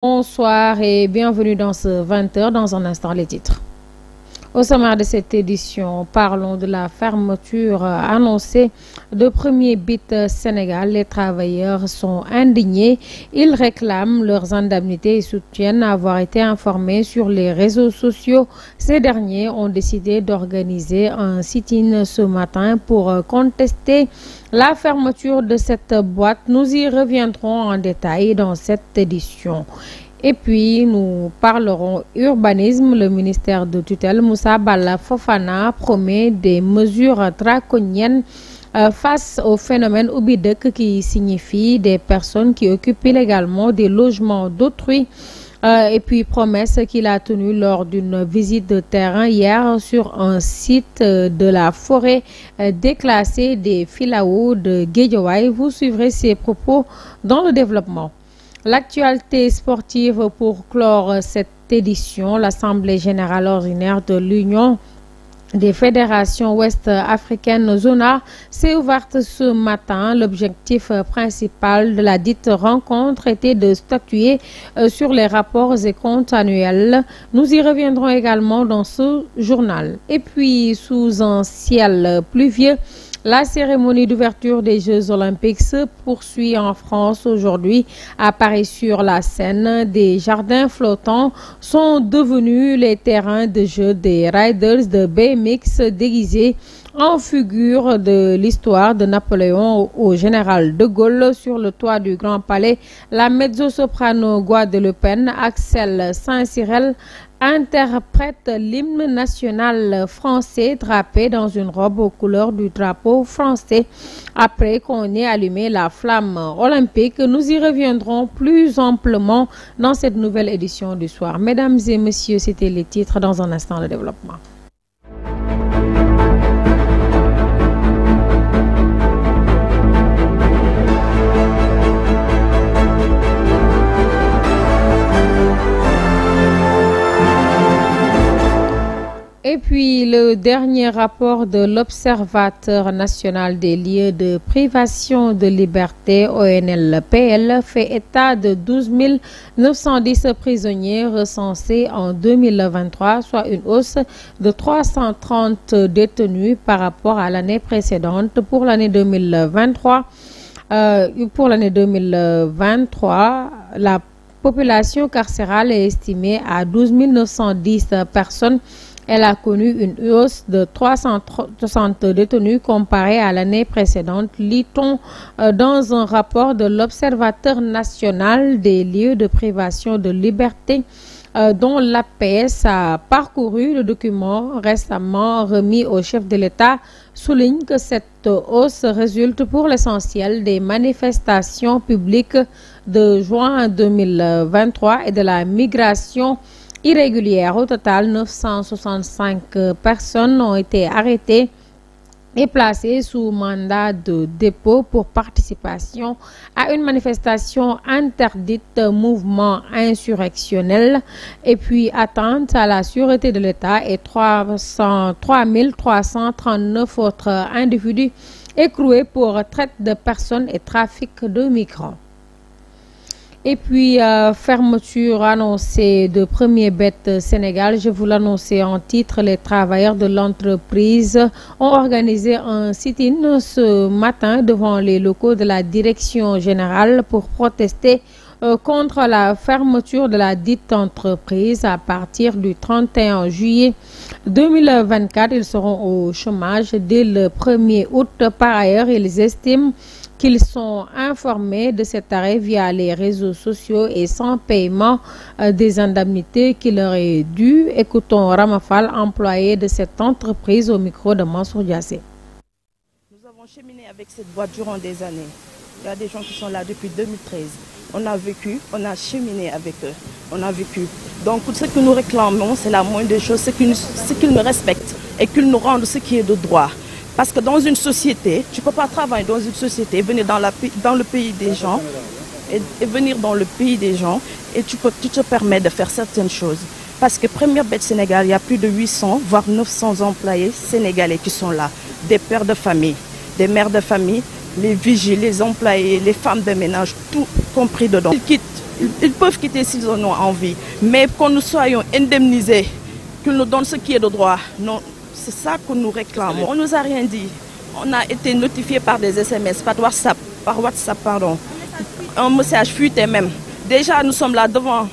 Bonsoir et bienvenue dans ce 20h. Dans un instant, les titres. Au sommaire de cette édition, parlons de la fermeture annoncée de Premier Bit Sénégal. Les travailleurs sont indignés. Ils réclament leurs indemnités et soutiennent avoir été informés sur les réseaux sociaux. Ces derniers ont décidé d'organiser un sit-in ce matin pour contester la fermeture de cette boîte. Nous y reviendrons en détail dans cette édition. Et puis, nous parlerons urbanisme. Le ministère de tutelle, Moussa Bala Fofana, promet des mesures draconiennes face au phénomène Oubidek, qui signifie des personnes qui occupent illégalement des logements d'autrui. Et puis, promesse qu'il a tenue lors d'une visite de terrain hier sur un site de la forêt déclassée des Filao de Guédiawaye. Vous suivrez ces propos dans le développement. L'actualité sportive pour clore cette édition, l'Assemblée générale ordinaire de l'Union des fédérations ouest-africaines ZONA s'est ouverte ce matin. L'objectif principal de la dite rencontre était de statuer sur les rapports et comptes annuels. Nous y reviendrons également dans ce journal. Et puis, sous un ciel pluvieux, la cérémonie d'ouverture des Jeux Olympiques se poursuit en France aujourd'hui. À Paris-sur-la-Seine, des jardins flottants sont devenus les terrains de jeu des riders de BMX déguisés en figure de l'histoire de Napoléon au général de Gaulle. Sur le toit du Grand Palais, la mezzo-soprano guadeloupéenne Axel Saint-Cyril interprète l'hymne national français drapé dans une robe aux couleurs du drapeau français. Après qu'on ait allumé la flamme olympique, nous y reviendrons plus amplement dans cette nouvelle édition du soir. Mesdames et messieurs, c'était les titres. Dans un instant, le développement. Et puis, le dernier rapport de l'Observateur national des lieux de privation de liberté, ONLPL, fait état de 12 910 prisonniers recensés en 2023, soit une hausse de 330 détenus par rapport à l'année précédente. Pour l'année 2023, la population carcérale est estimée à 12 910 personnes. Elle a connu une hausse de 360 détenus comparé à l'année précédente, lit-on dans un rapport de l'Observateur national des lieux de privation de liberté dont l'APS a parcouru. Le document récemment remis au chef de l'État souligne que cette hausse résulte pour l'essentiel des manifestations publiques de juin 2023 et de la migration irrégulière. Au total, 965 personnes ont été arrêtées et placées sous mandat de dépôt pour participation à une manifestation interdite, mouvement insurrectionnel, et puis atteinte à la sûreté de l'État, et 3 339 autres individus écroués pour traite de personnes et trafic de migrants. Et puis, fermeture annoncée de Premier Bit Sénégal. Je vous l'annonçais en titre, les travailleurs de l'entreprise ont organisé un sit-in ce matin devant les locaux de la direction générale pour protester contre la fermeture de la dite entreprise à partir du 31 juillet 2024. Ils seront au chômage dès le 1er août. Par ailleurs, ils estiment qu'ils sont informés de cet arrêt via les réseaux sociaux et sans paiement des indemnités qui leur est dû. Écoutons Ramafal, employé de cette entreprise, au micro de Mansour Diassé. Nous avons cheminé avec cette boîte durant des années. Il y a des gens qui sont là depuis 2013. On a vécu, on a cheminé avec eux, on a vécu. Donc ce que nous réclamons, c'est la moindre des choses, c'est qu'ils nous respectent et qu'ils nous rendent ce qui est de droit. Parce que dans une société, tu ne peux pas travailler dans une société, venir dans le pays des gens, et venir dans le pays des gens, et tu te permets de faire certaines choses. Parce que Premier Bit Sénégal, il y a plus de 800, voire 900 employés sénégalais qui sont là. Des pères de famille, des mères de famille, les vigiles, les employés, les femmes de ménage, tout compris dedans. Ils quittent Ils peuvent quitter s'ils en ont envie, mais que nous soyons indemnisés, qu'ils nous donnent ce qui est de droit. Non, c'est ça que nous réclamons. On ne nous a rien dit. On a été notifié par des SMS, par WhatsApp, pardon. Un message fuité même. Déjà, nous sommes là devant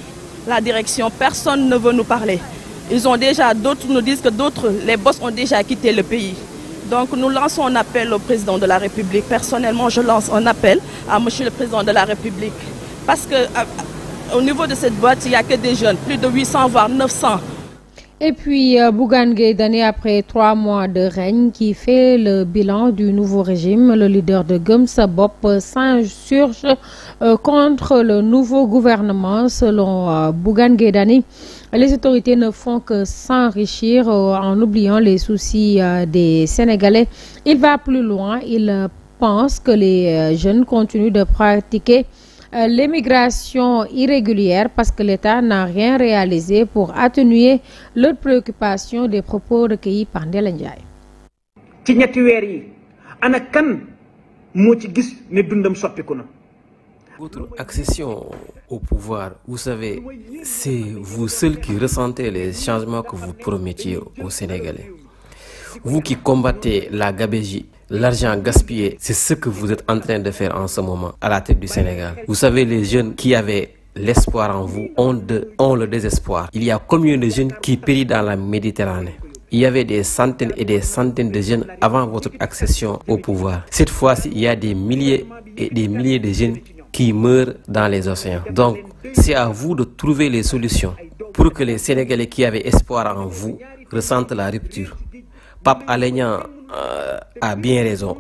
la direction. Personne ne veut nous parler. Ils ont déjà, d'autres nous disent que d'autres, les boss ont déjà quitté le pays. Donc nous lançons un appel au président de la République. Personnellement, je lance un appel à monsieur le président de la République. Parce qu'au niveau de cette boîte, il n'y a que des jeunes, plus de 800 voire 900. Et puis Bougane Gueye Dany, après 3 mois de règne, qui fait le bilan du nouveau régime, le leader de Gëm Sa Bopp s'insurge contre le nouveau gouvernement. Selon Bougane Gueye Dany, les autorités ne font que s'enrichir en oubliant les soucis des Sénégalais. Il va plus loin, il pense que les jeunes continuent de pratiquer l'immigration irrégulière parce que l'État n'a rien réalisé pour atténuer leurs préoccupations des propos recueillis par Ndella Ndiaye. ci ñetti weer yi ana kan moo ci gis ne dundam soppiku na. Votre accession au pouvoir, vous savez, c'est vous seul qui ressentez les changements que vous promettiez aux Sénégalais. Vous qui combattez la gabegie, l'argent gaspillé, c'est ce que vous êtes en train de faire en ce moment à la tête du Sénégal. Vous savez, les jeunes qui avaient l'espoir en vous ont le désespoir. Il y a combien de jeunes qui périssent dans la Méditerranée? Il y avait des centaines et des centaines de jeunes avant votre accession au pouvoir. Cette fois-ci, il y a des milliers et des milliers de jeunes qui meurent dans les océans. Donc, c'est à vous de trouver les solutions pour que les Sénégalais qui avaient espoir en vous ressentent la rupture. Pape Alé Niang a bien raison.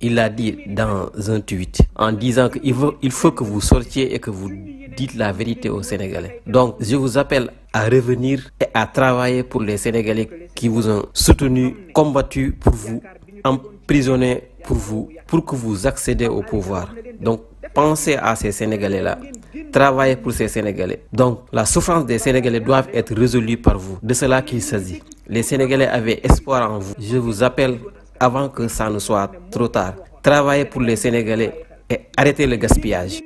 Il l'a dit dans un tweet en disant qu'il faut que vous sortiez et que vous dites la vérité aux Sénégalais. Donc, je vous appelle à revenir et à travailler pour les Sénégalais qui vous ont soutenu, combattu pour vous, emprisonné pour vous, pour que vous accédez au pouvoir. Donc, pensez à ces Sénégalais-là. Travaillez pour ces Sénégalais. Donc, la souffrance des Sénégalais doit être résolue par vous. De cela qu'il s'agit. Les Sénégalais avaient espoir en vous. Je vous appelle avant que ça ne soit trop tard. Travaillez pour les Sénégalais et arrêtez le gaspillage.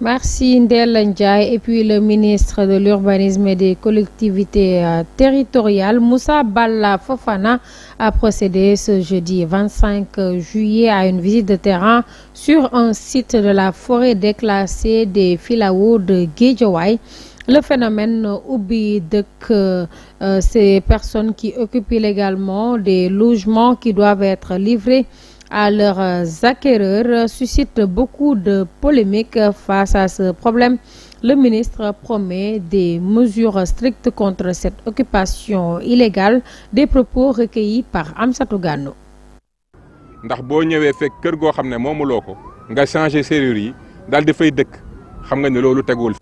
Merci Ndella Ndiaye. Et puis le ministre de l'Urbanisme et des collectivités territoriales, Moussa Balla Fofana, a procédé ce jeudi 25 juillet à une visite de terrain sur un site de la forêt déclassée des Filao de Guédiawaye. Le phénomène oublie que ces personnes qui occupent illégalement des logements qui doivent être livrés à leurs acquéreurs suscite beaucoup de polémiques. Face à ce problème, le ministre promet des mesures strictes contre cette occupation illégale. Des propos recueillis par Amsatou Gano. ndax boo ñëwee fekk kër goo xam ne moomuloo ko nga changer serrure yi daal di fay dëkk.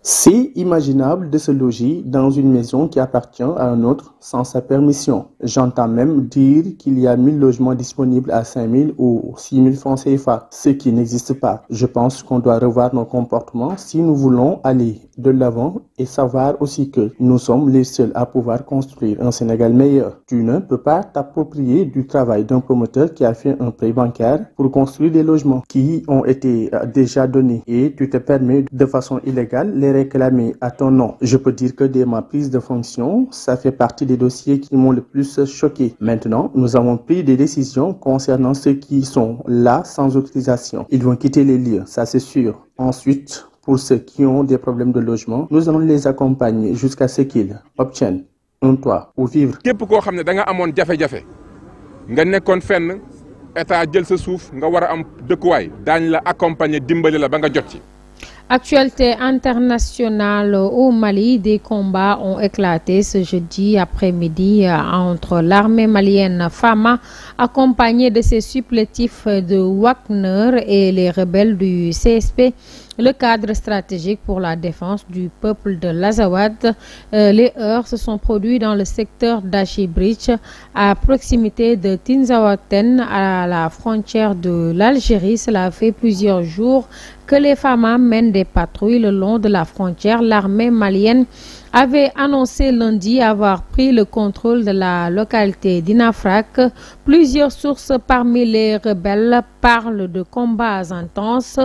C'est imaginable de se loger dans une maison qui appartient à un autre sans sa permission. J'entends même dire qu'il y a 1000 logements disponibles à 5000 ou 6000 francs CFA, ce qui n'existe pas. Je pense qu'on doit revoir nos comportements si nous voulons aller de l'avant et savoir aussi que nous sommes les seuls à pouvoir construire un Sénégal meilleur. Tu ne peux pas t'approprier du travail d'un promoteur qui a fait un prêt bancaire pour construire des logements qui ont été déjà donnés et tu te permets de façon illégale les réclamer à ton nom. Je peux dire que dès ma prise de fonction, ça fait partie des dossiers qui m'ont le plus choqué. Maintenant, nous avons pris des décisions concernant ceux qui sont là sans autorisation. Ils vont quitter les lieux, ça c'est sûr. Ensuite, pour ceux qui ont des problèmes de logement, nous allons les accompagner jusqu'à ce qu'ils obtiennent un toit où vivre. Képp koo xam ne da nga amoon jafe-jafe nga nekkoon fenn état jël sa suuf nga war a am dëkkuwaay daañ la accompagner dimbali la ba nga jot ci. Actualité internationale au Mali, des combats ont éclaté ce jeudi après-midi entre l'armée malienne Fama, accompagnée de ses supplétifs de Wagner, et les rebelles du CSP. Le cadre stratégique pour la défense du peuple de l'Azawad. Les heurts se sont produits dans le secteur d'Achibridge, à proximité de Tinzawaten, à la frontière de l'Algérie. Cela fait plusieurs jours que que les FAMA mènent des patrouilles le long de la frontière. L'armée malienne avait annoncé lundi avoir pris le contrôle de la localité d'Inafrak. Plusieurs sources parmi les rebelles parlent de combats intenses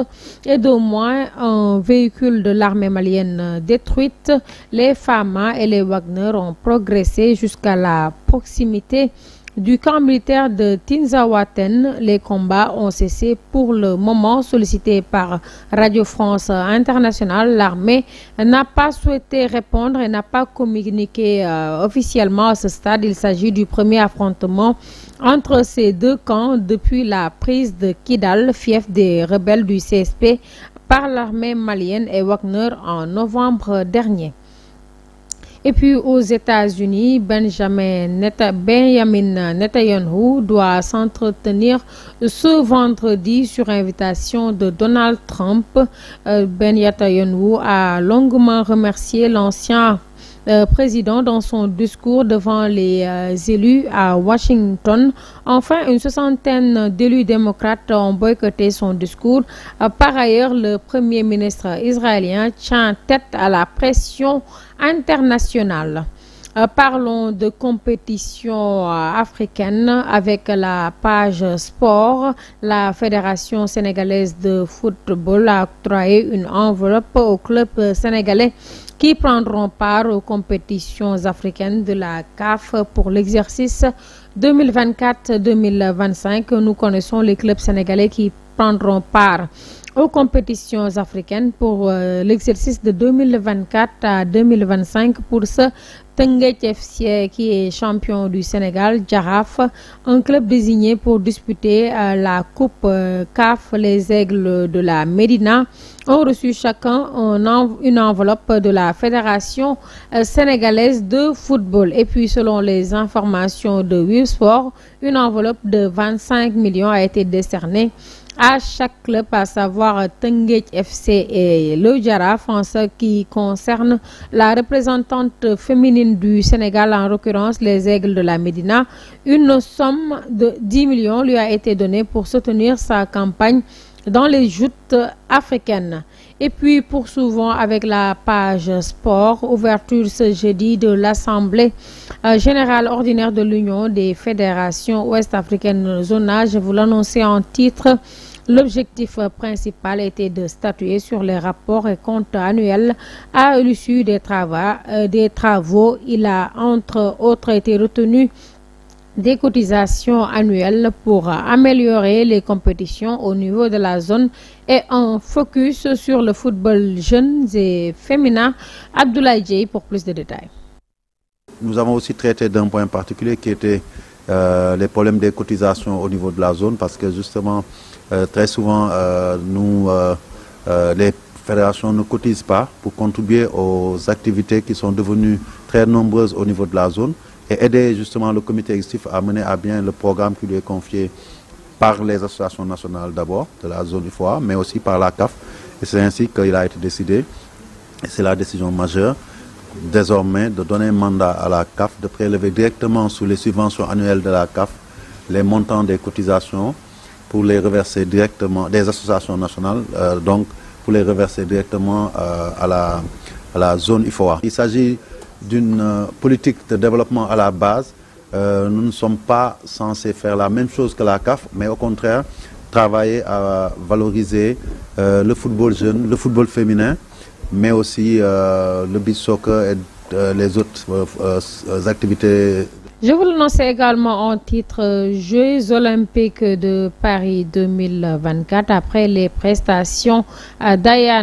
et d'au moins un véhicule de l'armée malienne détruite. Les FAMA et les Wagner ont progressé jusqu'à la proximité du camp militaire de Tinzaouaten. Les combats ont cessé pour le moment. Sollicité par Radio France Internationale, l'armée n'a pas souhaité répondre et n'a pas communiqué officiellement à ce stade. Il s'agit du premier affrontement entre ces deux camps depuis la prise de Kidal, fief des rebelles du CSP, par l'armée malienne et Wagner en novembre dernier. Et puis aux États-Unis, Benjamin Netanyahu doit s'entretenir ce vendredi sur invitation de Donald Trump. Netanyahu a longuement remercié l'ancien président dans son discours devant les élus à Washington. Enfin, une soixantaine d'élus démocrates ont boycotté son discours. Par ailleurs, le premier ministre israélien tient tête à la pression internationale. Parlons de compétition africaine avec la page sport. La Fédération sénégalaise de football a octroyé une enveloppe aux clubs sénégalais qui prendront part aux compétitions africaines de la CAF pour l'exercice 2024-2025. Nous connaissons les clubs sénégalais qui prendront part aux compétitions africaines pour l'exercice de 2024 à 2025. Pour ce, Teungueth FC qui est champion du Sénégal, Jaraaf, un club désigné pour disputer la Coupe CAF, les Aigles de la Médina, ont reçu chacun une enveloppe de la Fédération sénégalaise de football. Et puis, selon les informations de Wivsport, une enveloppe de 25 millions a été décernée à chaque club, à savoir Teungueth FC et le Jaraaf. En ce qui concerne la représentante féminine du Sénégal, en l'occurrence les Aigles de la Médina, une somme de 10 millions lui a été donnée pour soutenir sa campagne dans les joutes africaines. Et puis poursuivons avec la page sport. Ouverture ce jeudi de l'Assemblée générale ordinaire de l'Union des fédérations ouest-africaines zonage. Je vous l'annonçais en titre. L'objectif principal était de statuer sur les rapports et comptes annuels à l'issue des travaux. Il a entre autres été retenu des cotisations annuelles pour améliorer les compétitions au niveau de la zone et un focus sur le football jeunes et féminin. Abdoulaye Dieye pour plus de détails. Nous avons aussi traité d'un point particulier qui était les problèmes des cotisations au niveau de la zone, parce que justement très souvent les fédérations ne cotisent pas pour contribuer aux activités qui sont devenues très nombreuses au niveau de la zone et aider justement le comité exécutif à mener à bien le programme qui lui est confié par les associations nationales d'abord de la zone IFOA, mais aussi par la CAF. Et c'est ainsi qu'il a été décidé, et c'est la décision majeure, désormais de donner un mandat à la CAF de prélever directement sous les subventions annuelles de la CAF les montants des cotisations pour les reverser directement des associations nationales, donc pour les reverser directement à la zone IFOA. Il s'agit d'une politique de développement à la base. Nous ne sommes pas censés faire la même chose que la CAF, mais au contraire travailler à valoriser le football jeune, le football féminin, mais aussi le beach soccer et les autres activités. Je vous l'annonçais également en titre Jeux olympiques de Paris 2024 après les prestations d'Ayana